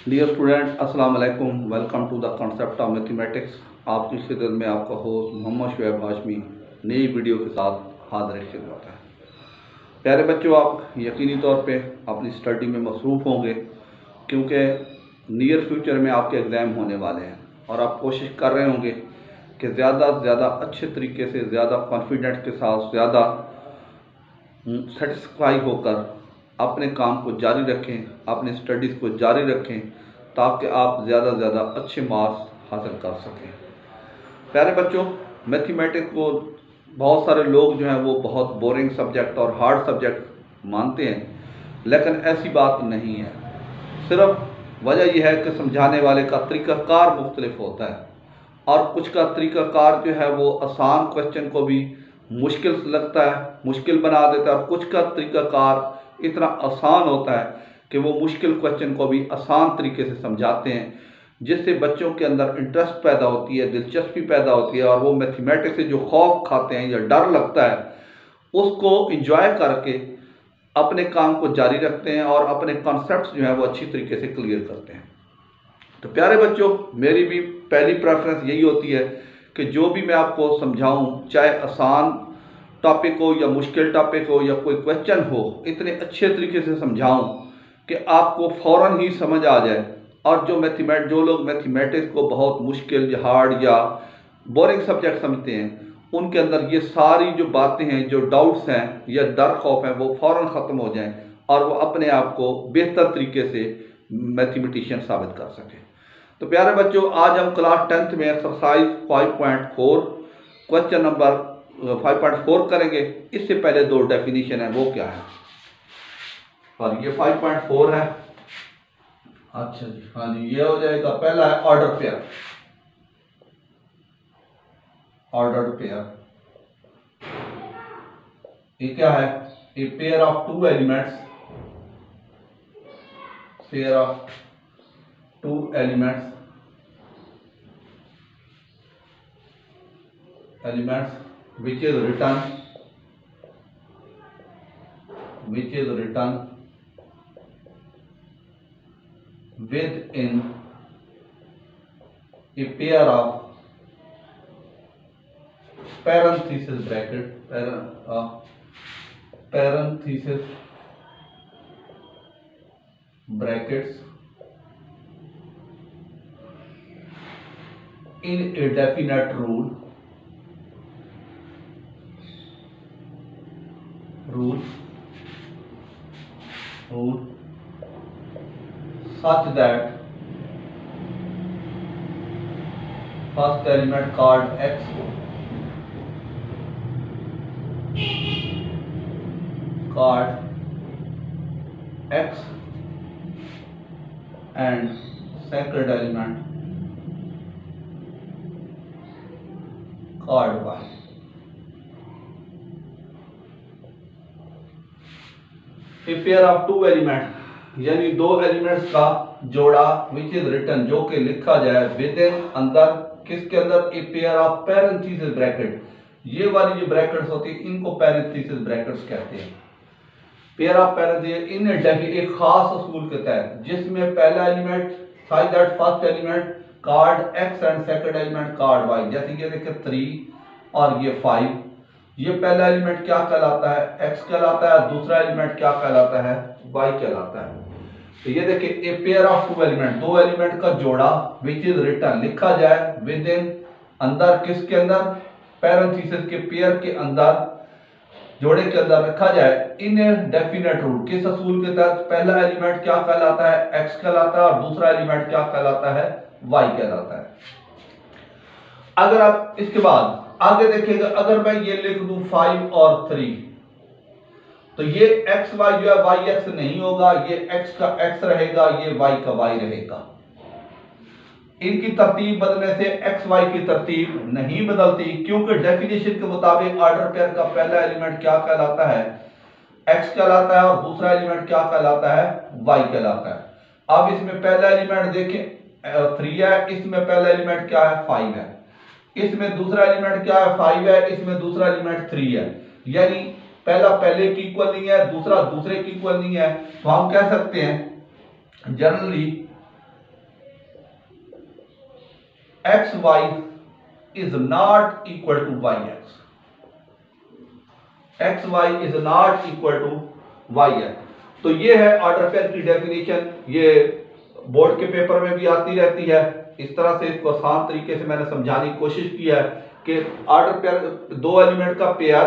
Dear student, अस्सलाम वालेकुम। Welcome to the concept of mathematics. आपकी खिदमत में आपका होस्ट मोहम्मद शुएब हाशमी नई वीडियो के साथ हाजिर खिदमत है। प्यारे बच्चों, आप यकीनी तौर पे अपनी स्टडी में मसरूफ़ होंगे क्योंकि नियर फ्यूचर में आपके एग्ज़ाम होने वाले हैं और आप कोशिश कर रहे होंगे कि ज़्यादा से ज़्यादा अच्छे तरीके से, ज़्यादा कॉन्फिडेंस के साथ, ज़्यादा सेटिस्फाई होकर अपने काम को जारी रखें, अपने स्टडीज़ को जारी रखें ताकि आप ज़्यादा से ज़्यादा अच्छे मार्क्स हासिल कर सकें। प्यारे बच्चों, मैथमेटिक्स को बहुत सारे लोग जो हैं वो बहुत बोरिंग सब्जेक्ट और हार्ड सब्जेक्ट मानते हैं, लेकिन ऐसी बात नहीं है। सिर्फ वजह यह है कि समझाने वाले का तरीक़ाकार मुख्तलिफ होता है और कुछ का तरीक़ाकार जो है वो आसान क्वेश्चन को भी मुश्किल लगता है, मुश्किल बना देता है, और कुछ का तरीक़ाकार इतना आसान होता है कि वो मुश्किल क्वेश्चन को भी आसान तरीके से समझाते हैं, जिससे बच्चों के अंदर इंटरेस्ट पैदा होती है, दिलचस्पी पैदा होती है और वो मैथमेटिक्स से जो खौफ खाते हैं या डर लगता है उसको इंजॉय करके अपने काम को जारी रखते हैं और अपने कॉन्सेप्ट्स जो हैं वो अच्छी तरीके से क्लियर करते हैं। तो प्यारे बच्चों, मेरी भी पहली प्रेफरेंस यही होती है कि जो भी मैं आपको समझाऊं, चाहे आसान टॉपिक हो या मुश्किल टॉपिक हो या कोई क्वेश्चन हो, इतने अच्छे तरीके से समझाऊं कि आपको फ़ौरन ही समझ आ जाए। और जो लोग मैथमेटिक्स को बहुत मुश्किल या हार्ड या बोरिंग सब्जेक्ट समझते हैं, उनके अंदर ये सारी जो बातें हैं, जो डाउट्स हैं या डर खौफ हैं, वो फ़ौरन ख़त्म हो जाएं और वो अपने आप को बेहतर तरीके से मैथमेटिशियन साबित कर सकें। तो प्यारे बच्चों, आज हम क्लास 10th में एक्सरसाइज 5.4 क्वेश्चन नंबर 5.4 करेंगे। इससे पहले दो डेफिनेशन है, वो क्या है, और ये 5.4 है। अच्छा जी, हाँ जी, ये हो जाएगा। पहला है ऑर्डर पेयर। ऑर्डर पेयर ये क्या है? ए pair of two elements, pair of two elements which is written within a pair of parenthesis brackets in a definite rule such that first element called x and second element called y। A pair of two element यानी दो elements का जोड़ा, which is written जो कि लिखा जाए, with in अंदर, किसके अंदर? ए पेयर ऑफ पैरेंथेसिस ब्रैकेट। ये वाली जो ब्रैकेट्स होती है इनको पैरेंथेसिस ब्रैकेट्स कहते हैं। पेयर ऑफ पैरेंथेसिस इन एक खास असूल के तहत, जिसमें पहला element size that first element card x and second element card y। जैसे ये देखिए 3 और ये 5, ये पहला एलिमेंट क्या कहलाता है? x कहलाता है। दूसरा एलिमेंट क्या कहलाता है? y कहलाता है। तो ये देखिए, a pair of two element, दो एलिमेंट का जोड़ा, विच इज रिटन लिखा जाए, विद इन अंदर, किसके अंदर? पैरेंथेसिस के पेयर के अंदर, जोड़े के अंदर रखा जाए, इन ए डेफिनेट रूल, किस असूल के तहत? पहला एलिमेंट क्या कहलाता है? x कहलाता है और दूसरा एलिमेंट क्या कहलाता है? y कहलाता है। अगर आप इसके बाद आगे देखिएगा, अगर मैं ये लिख दूं 5 और 3, तो ये x y जो है y x नहीं होगा, ये x का x रहेगा, ये y का y रहेगा। इनकी तरतीब बदलने से x y की तरतीब नहीं बदलती, क्योंकि डेफिनेशन के मुताबिक ऑर्डर पेयर का पहला एलिमेंट क्या कहलाता है? x कहलाता है और दूसरा एलिमेंट क्या कहलाता है? y कहलाता है। अब इसमें पहला एलिमेंट देखें 3 है, इसमें पहला एलिमेंट क्या है? 5 है। इसमें दूसरा एलिमेंट क्या है? 5 है। इसमें दूसरा एलिमेंट 3 है। यानी पहला पहले की इक्वल नहीं है, दूसरा दूसरे की इक्वल नहीं है। तो हम कह सकते हैं generally x y is not equal to y x, x y is not equal to y x. तो ये है ऑर्डर पेयर की डेफिनेशन, ये बोर्ड के पेपर में भी आती रहती है। इस तरह से इसको आसान तरीके से मैंने समझाने की कोशिश की है कि ऑर्डर पेयर दो एलिमेंट का पेयर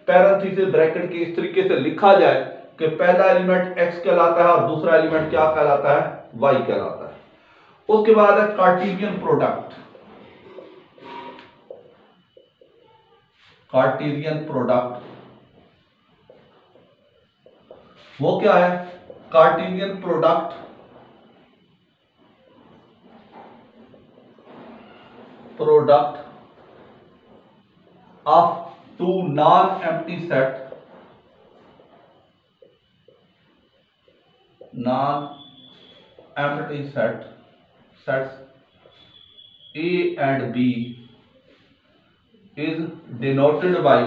पैरेंथेसिस ब्रैकेट के इस तरीके से लिखा जाए कि पहला एलिमेंट x कहलाता है और दूसरा एलिमेंट क्या कहलाता है, y कहलाता है। उसके बाद है कार्टेशियन प्रोडक्ट, कार्टेशियन प्रोडक्ट वो क्या है, Cartesian product of two non-empty sets sets A and B is denoted by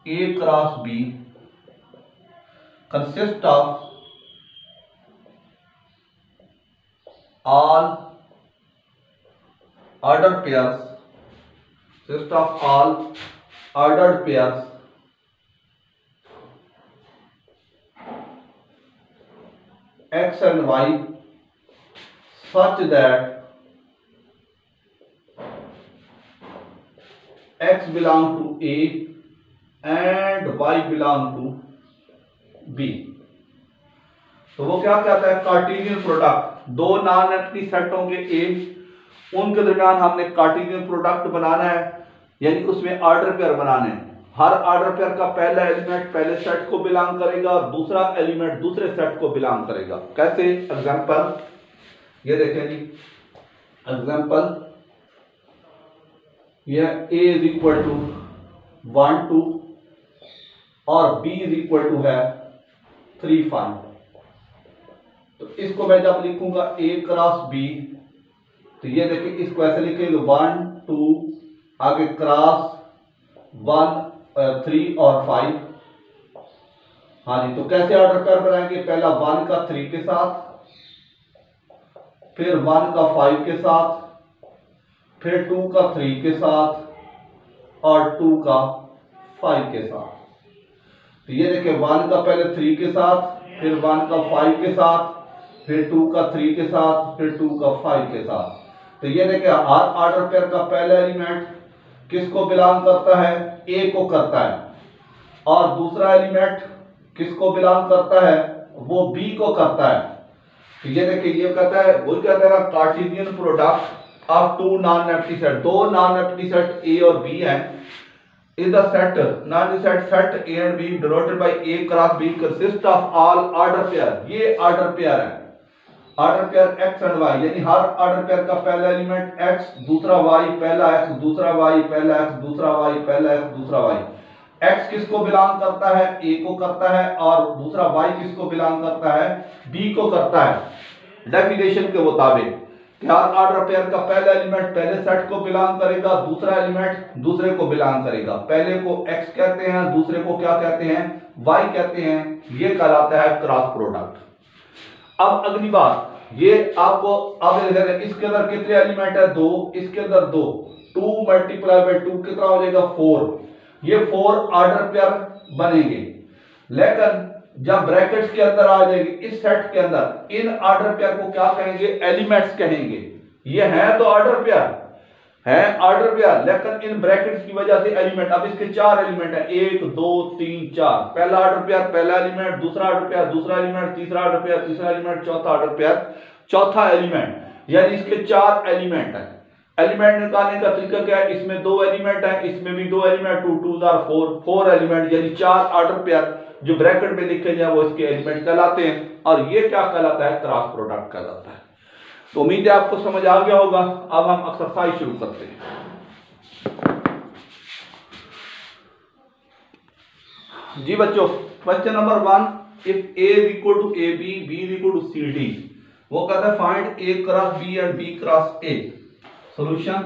A cross B consists of all ordered pairs, consists of all ordered pairs x and y such that x belong to A and y belong to B। तो वो क्या कहता है, Cartesian product, दो non empty set होंगे ए, उनके दरमियान हमने कार्टेशियन प्रोडक्ट बनाना है, यानी उसमें ऑर्डर पेयर बनाने हैं। हर ऑर्डर पेयर का पहला एलिमेंट पहले सेट को बिलोंग करेगा और दूसरा एलिमेंट दूसरे सेट को बिलोंग करेगा। कैसे, एग्जांपल ये देखें जी, एग्जांपल ये a इज इक्वल टू 1 2 और b इज इक्वल टू है 3 5। तो इसको मैं जब लिखूंगा a क्रॉस b, तो ये देखिए इसको ऐसे लिखेंगे 1 2 आगे क्रॉस 1 3 और 5। हाँ जी, तो कैसे ऑर्डर पेयर बनाएंगे, पहला 1 का 3 के साथ, फिर 1 का 5 के साथ, फिर 2 का 3 के साथ और 2 का 5 के साथ। तो ये देखिए 1 का पहले 3 के साथ, फिर 1 का 5 के साथ, फिर 2 का 3 के साथ, फिर 2 का 5 के साथ। तो ये देखिए हर ऑर्डर पेयर का पहला एलिमेंट किसको बिलोंग करता है, ए को करता है, और दूसरा एलिमेंट किसको बिलोंग करता है, वो बी को करता है। तो ये देखिए ये कहता है, वो कहता है ना Cartesian product of two non empty set, दो नॉन एम्प्टी सेट ए और बी हैं, is the set set A and B denoted by A cross B consists of all order pair। ये ऑर्डर पेयर है, order pair x and y, यानी हर order pair का पहला element x, दूसरा y, पहला x, दूसरा y, पहला x, दूसरा y, पहला x, दूसरा y। x किसको बिलोंग करता है, a को करता है, और दूसरा y किसको बिलोंग करता है, b को करता है। डेफिनेशन के मुताबिक हर ऑर्डर पेयर का पहला एलिमेंट पहले सेट को बिलोंग करेगा, दूसरा एलिमेंट दूसरे को बिलोंग करेगा। पहले को x कहते हैं, दूसरे को क्या कहते हैं, y कहते हैं। ये कहलाता है क्रॉस प्रोडक्ट। अब अगली बात, ये आपको अब इसके अंदर कितने एलिमेंट है, 2, इसके अंदर 2, 2 मल्टीप्लाई बाय 2 कितना हो जाएगा, 4। ये 4 ऑर्डर पेयर बनेंगे, लेकिन जब ब्रैकेट्स के अंदर आ जाएगी इस सेट के अंदर, इन ऑर्डर पेयर को क्या कहेंगे, एलिमेंट्स कहेंगे। ये है तो ऑर्डर पेयर है, ऑर्डर पेयर, लेकिन इन ब्रैकेट्स की वजह से एलिमेंट, अब इसके 4 एलिमेंट है, 1 2 3 4। पहला ऑर्डर पेयर पहला एलिमेंट, दूसरा ऑर्डर पेयर दूसरा एलिमेंट, तीसरा ऑर्डर पेयर तीसरा एलिमेंट, चौथा ऑर्डर पेयर चौथा एलिमेंट, यानी इसके 4 एलिमेंट है। एलिमेंट निकालने का तरीका क्या है, इसमें 2 एलिमेंट है, इसमें भी 2 एलिमेंट, 2 2 आर 4 एलिमेंट, यानी 4 ऑर्डर पेयर जो ब्रैकेट में लिखे जाए वो इसके एलिमेंट कहलाते हैं। और ये क्या कहलाता है, क्रॉस प्रोडक्ट कहलाता है। तो उम्मीद है आपको समझ आ गया होगा। अब हम एक्सरसाइज शुरू करते हैं। जी बच्चों, question number 1, if a is equal to ab, b is equal to cd, वो कहता है find a cross b and b cross a। Solution,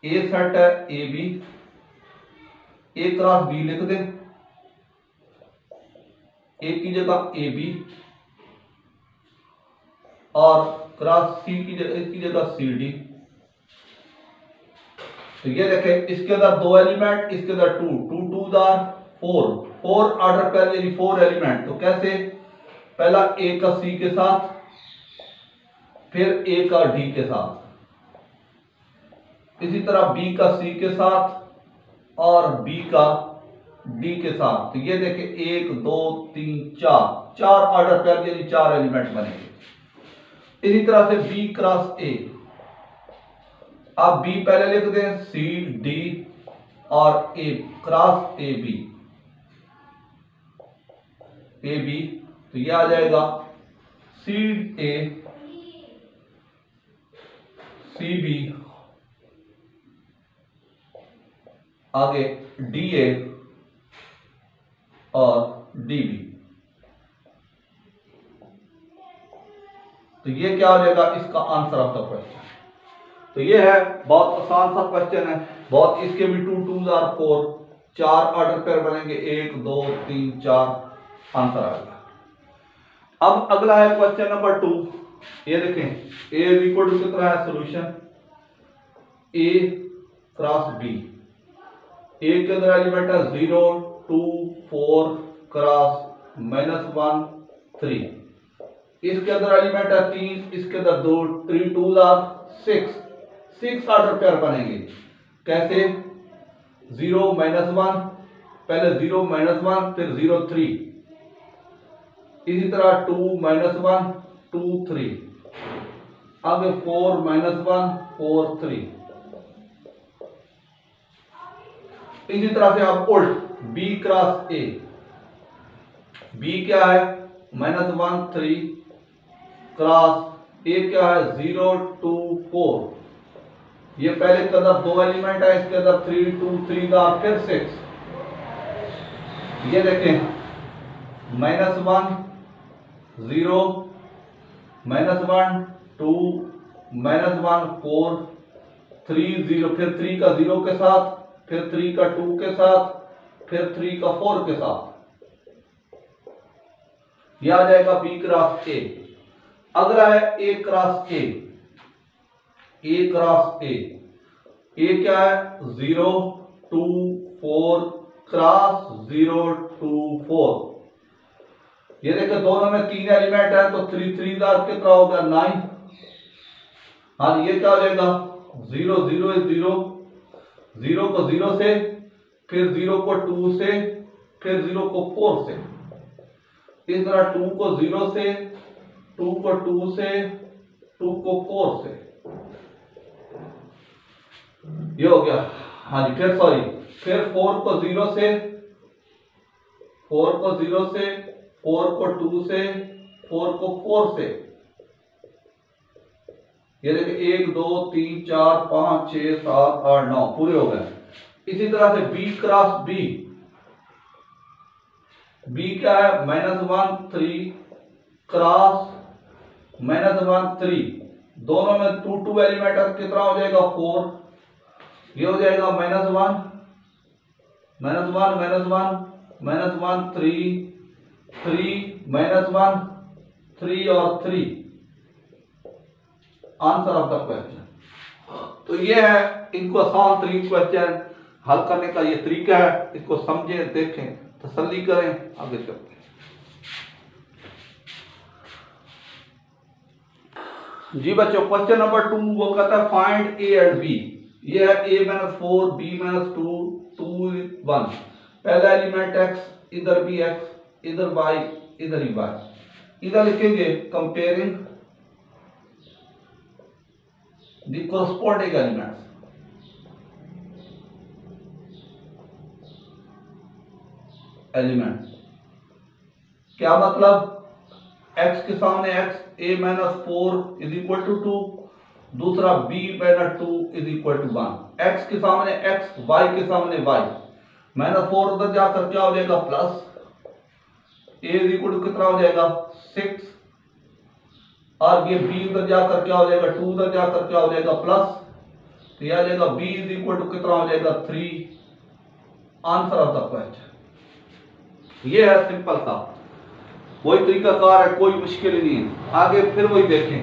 a set है ab, a क्रॉस b लिख दें, ए की जगह ए बी और क्रॉस सी की जगह सी डी। तो ये देखें, इसके अंदर 2 एलिमेंट, इसके अंदर 2 2 2 दार 4 ऑर्डर पेयर यानी 4 एलिमेंट। तो कैसे, पहला ए का सी के साथ, फिर ए का डी के साथ, इसी तरह बी का सी के साथ और बी का डी के साथ। तो ये देखें 1 2 3 4 ऑर्डर पेयर यानी 4 एलिमेंट बनेंगे। इसी तरह से बी क्रॉस ए, आप बी पहले लिख दें, सी डी और ए क्रॉस ए बी, तो यह आ जाएगा सी ए सी बी, आगे डी ए और डी बी। तो ये क्या हो जाएगा, इसका आंसर ऑफ द क्वेश्चन। तो ये है, बहुत आसान सा क्वेश्चन है, बहुत। इसके भी 2 2 आर 4, 4 ऑर्डर पेयर बनेंगे, 1 2 3 4, आंसर आएगा। अब अगला है क्वेश्चन नंबर 2। ये देखें, ए इक्वल टू कितना है, सोल्यूशन ए क्रॉस बी। ए के अंदर एलिमेंट है 0 2 4 क्रॉस -1 3। इसके अंदर एलिमेंट है 3, इसके अंदर 2 3 2 आर 6 ऑर्डर पेयर बनेंगे। कैसे, 0 -1, पहले 0 -1 फिर 0 3, इसी तरह 2 -1 2 3, आगे 4 -1 4 3। इसी तरह से आप उल्ट बी क्रॉस ए, बी क्या है -1 3 क्रॉस ए क्या है 0 2 4। ये पहले के अंदर 2 एलिमेंट है, इसके अंदर 3 2 3 का फिर 6। ये देखें, -1 0 -1 2 -1 4 3 0, फिर 3 का 0 के साथ, फिर 3 का 2 के साथ, फिर 3 का 4 के साथ। यह आ जाएगा बी क्रॉस ए। अगला है ए क्रॉस ए, ए क्रॉस ए। ए क्या है 0 2 4 क्रॉस 0 2 4। ये देखिए, दोनों में 3 एलिमेंट है, तो 3 3 दार कितना हो गया 9। हाँ, ये क्या हो जाएगा 0 0 0, 0 को 0 से, फिर 0 को 2 से, फिर 0 को 4 से। इस तरह 2 को 0 से, 2 को 2 से, 2 को 4 से, ये हो गया। हाँ जी, फिर 4 को 0 से, 4 को 0 से, 4 को 2 से, 4 को 4 से। ये देखिए 1 2 3 4 5 6 7 8 9 पूरे हो गए। इसी तरह से बी क्रॉस बी, बी क्या है -1 3 क्रॉस -1 3। दोनों में 2 2 एलिमेंट है, कितना हो जाएगा 4। ये हो जाएगा -1 -1 -1 3 3 -1 3 और 3, आंसर ऑफ द क्वेश्चन। तो ये है, इनको आसान तरीन क्वेश्चन हल करने का ये तरीका है। इसको समझें, देखें, तसल्ली करें, आगे चलते हैं। जी बच्चों, क्वेश्चन नंबर 2 वो कहता है फाइंड ए एंड बी। ये है a -4 b -2 2 1। पहला एलिमेंट x, इधर भी x, इधर y, इधर ही y। इधर लिखेंगे कंपेयरिंग द कोरस्पोंडिंग एलिमेंट्स। क्या मतलब, x के सामने x, a -4 = 2, दूसरा b -2 = 1। x के सामने x, y के सामने y, -4 उधर जाकर क्या हो जाएगा प्लस, a कितना हो जाएगा 6, और ये b उधर जाकर क्या हो जाएगा 2 उधर जाकर क्या हो जाएगा प्लस। तो यह आ जाएगा b कितना हो जाएगा 3, आंसर ऑफ द क्वेश्चन। ये है सिंपल सा। वही तरीकाकार है, कोई मुश्किल ही नहीं है। आगे फिर वही देखें।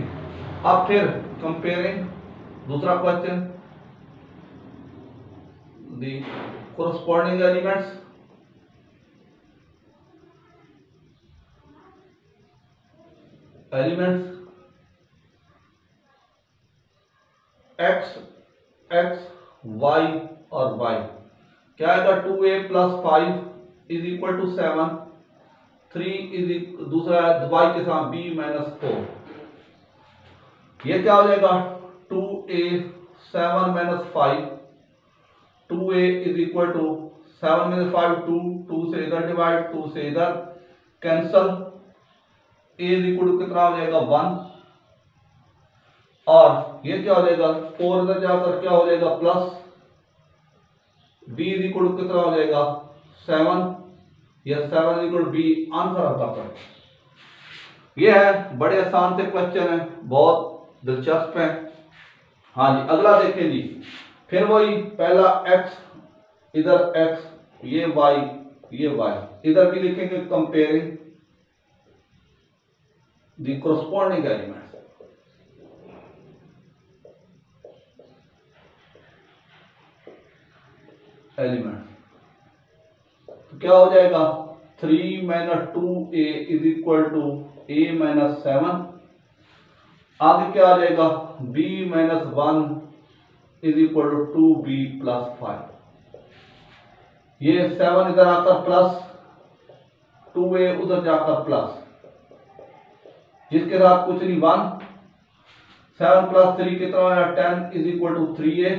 अब फिर कंपेयरिंग दूसरा question, the corresponding elements x x y और वाई क्या आएगा 2a + 5 is equal to 7, 3 is दूसरा वाई के साथ b - 4, ये क्या हो जाएगा 2a 7 - 5, 2a is equal to 7 - 5 2 से इधर डिवाइड, 2 से इधर cancel, a is equal to कितना हो जाएगा 1, और ये क्या हो जाएगा 4 इधर जाकर क्या हो जाएगा plus, b is equal to कितना हो जाएगा 7, या 7 is equal to b, answer आता है। ये है, बड़े आसान से क्वेश्चन है, बहुत दिलचस्प है। हाँ जी, अगला देखें जी, फिर वही पहला x, इधर x, ये y, ये y, इधर भी लिखेंगे कंपेयरिंग द कोरस्पॉन्डिंग एलिमेंट्स। तो क्या हो जाएगा 3 - 2a is equal to a - 7, आगे क्या आ जाएगा b - 1 is equal to 2b + 5, ये 7 इधर आकर प्लस, 2a उधर जाकर प्लस, जिसके साथ कुछ नहीं 1, 7 + 3 कितना आया 10 इज इक्वल टू 3a,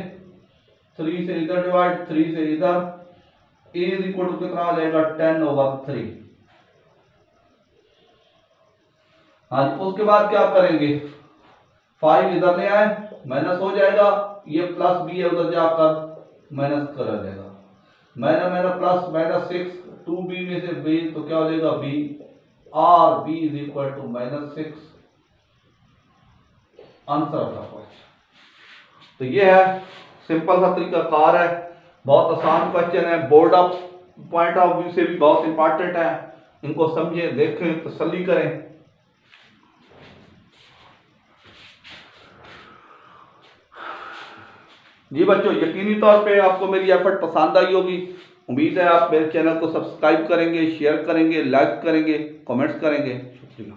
3 से इधर डिवाइड, 3 से इधर, a इज इक्वल टू कितना आ जाएगा 10/3। हाँ, उसके बाद क्या करेंगे 5 इधर ले आए, माइनस हो जाएगा, ये प्लस b है उधर जाकर माइनस कर जाएगा, प्लस -6, 2b में से b तो क्या हो जाएगा b, और b is equal to -6, answer of the question. तो ये है, सिंपल सा तरीकाकार है, बहुत आसान क्वेश्चन है, board of point of view से भी बहुत इंपॉर्टेंट है। इनको समझें, देखें, तसल्ली करें। जी बच्चों, यकीनी तौर पे आपको मेरी एफर्ट पसंद आई होगी। उम्मीद है आप मेरे चैनल को सब्सक्राइब करेंगे, शेयर करेंगे, लाइक करेंगे, कमेंट्स करेंगे। शुक्रिया।